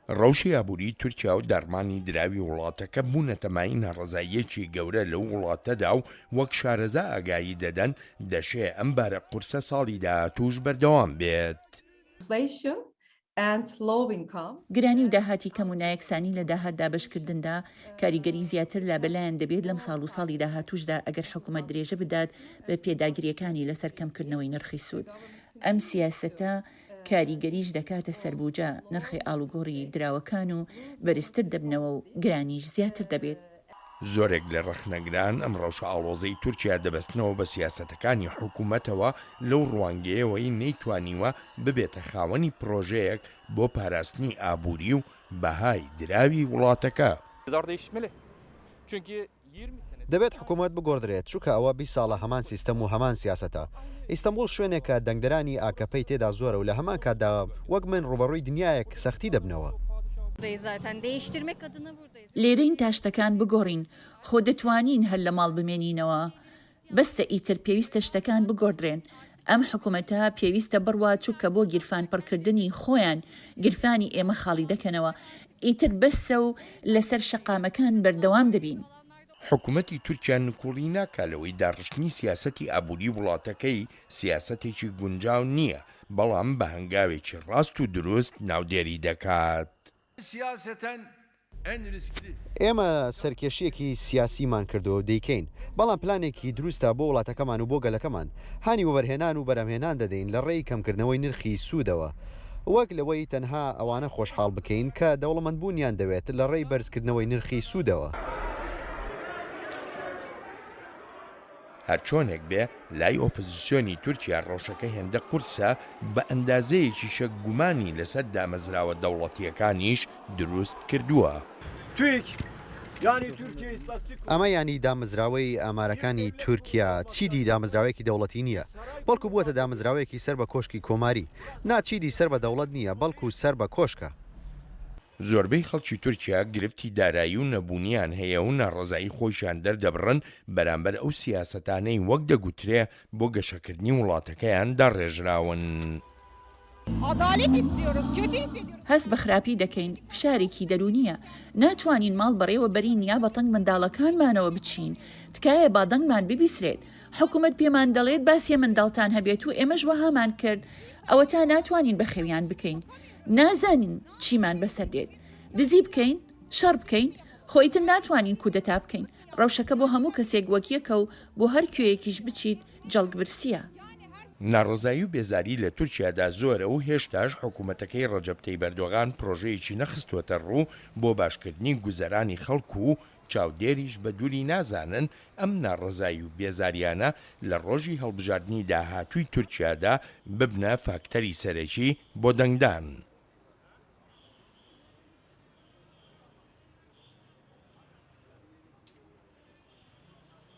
ڕەوشی ئابووری تورکیا و دەرمانی دراوی وڵاتەکە بوونەتە مای ناڕەزاییەکی گەورە لەو وڵاتەدا و وەک شارەزا ئاگایی دەدەن دەشێ ئەم بارە قورسە ساڵی داهاتووش بەردەوام بێت. گرانی و داهاتی کەم و نایەکسانی لە داهاتدا بەشکردندا کاریگەری زیاتر لا بەلایەن دەبێت لەم ساڵ و ساڵی داهاتووشدا ئەگەر حکوومەت درێژە بدات بە پێداگریەکانی لەسەر کەمکردنەوەی نرخی سوود. ئەم سیاسەتە کاریگەریش دەکاتە سەربوجە نرخی ئاڵوگۆڕی دراوەکان و بەرزتر دەبنەوە و گرانیش زیاتر دەبێت. زۆرێک لە ڕەخنەگران ئەم ڕەوشە ئاڵۆزەی تورکیا دەبەستنەوە بە سیاسەتەکانی حکوومەتەوە لەو ڕوانگەیەوەی نەیتوانیوە ببێتە خاوەنی پرۆژەیەک بۆ پاراستنی ئابووری و بەهای دراوی وڵاتەکە. دەبێت حکوومەت بگۆڕدرێت چونکە ئەوە 20 ساڵە هەمان سیستەم و هەمان سیاسەتە. ئیستەنبول شوێنێکە دەنگدەرانی ئاکەپەی تێدا زۆرە و لە هەمان کاتدا وەک من ڕوبەڕووی دنیایەک سەختی دەبنەوە. لێرەین تاشتەکان بگۆڕین، خۆ دەتوانین هەر لە ماڵ بمێنینەوە. بەستە ئیتر پێویستە شتەکان بگۆڕدرێن. ئەم حکوومەتە پێویستە بڕوا چووکە بۆ گیرفان پڕکردنی خۆیان گیرفانی ئێمە خاڵی دەکەنەوە. ئیتر بەسە و لەسەر شەقامەکان بەردەوام دەبین. حکوومەتی تورکیا نکوڵی ناکالەوەی داڕشتنی سیاسەتی ئابووری وڵاتەکەی سیاسەتێکی گونجاو نییە، بەڵام بە هەنگاوێکی ڕاست و دروست ناودێری دەکات. ئێمە سەرکێشیەکی سیاسیمان کردو دەیکەین، بەڵام پلانێکی دروستە بۆ وڵاتەکەمان و بۆ گەلەکەمان. هانی وەبەرهێنان و بەرەمهێنان دەدەین لە ڕێی کەمکردنەوەی نرخی سوودەوە، وەک لەوەی تەنها ئەوانە خۆشحاڵ بکەین کە دەوڵەمەندبوونیان دەوێت لە ڕێی بەرزکردنەوەی نرخی سوودەوە. هەرچۆنێک بێ لای ئۆپۆزیسیۆنی تورکیا ڕەوشەکە هێندە قورسە بە ئەندازەیەکی شەک گومانی لەسەر دامەزراوە دەوڵەتیەکانیش دروست کردووە. ئەمە ینی دامەزراوەی ئامارەکانی تورکیا چیدی دامەزراوەیەکی دەوڵەتی نییە، بەڵکو بووەتە دامەزراوەیەکی سەر بە کۆشکی کۆماری. ناچیدی سەر بە دەوڵەت نییە، بەڵکو سەر بە کۆشکە. زۆربەی خەڵکی تورکیا گرفتی دارایی و نەبوونیان هەیە و ناڕەزایی خۆشیان دەردەبڕن بەرامبەر ئەو سیاسەتانەی وەک دەگوترێ بۆ گەشەکردنی وڵاتەکەیان داڕێژراون. هەست بە خراپی دەکەین، فشارێکی دەرونیە. ناتوانین ماڵ بەڕێوە بەرین یا بە تەنگ منداڵەکانمانەوە بچین. تکایە بادەنگمان ببیسرێت. حکوومەت پێمان دەڵێت باسی منداڵتان هەبێت و ئێمەش وەهامان کرد. ئەوە تا ناتوانین بەخێویان بکەین. نازانین چیمان بەسەر دێت. دزی بکەین، شەڕ بکەین، خۆیتر ناتوانین کودەتا بکەین. ڕەوشەکە بۆ هەموو کەسێک وەکیەکە و بۆ هەر کوێیەکیش بچیت جەڵگبرسیە. ناڕزایی و بێزاری لە تورکیادا زۆرە و هێشتاش حکوومەتەکەی ڕەجەب تەیب ئەردۆغان پرۆژەیەکی نەخستوەتە ڕوو بۆ باشکردنی گوزەرانی خەڵکو و چاودێریش بە دووری نازانن ئەم ناڕزایی و بێزاریانە لە ڕۆژی هەڵبژاردننی داهاتووی تورکیادا ببنە فاکتەری سەرەکی بۆ دەنگدان.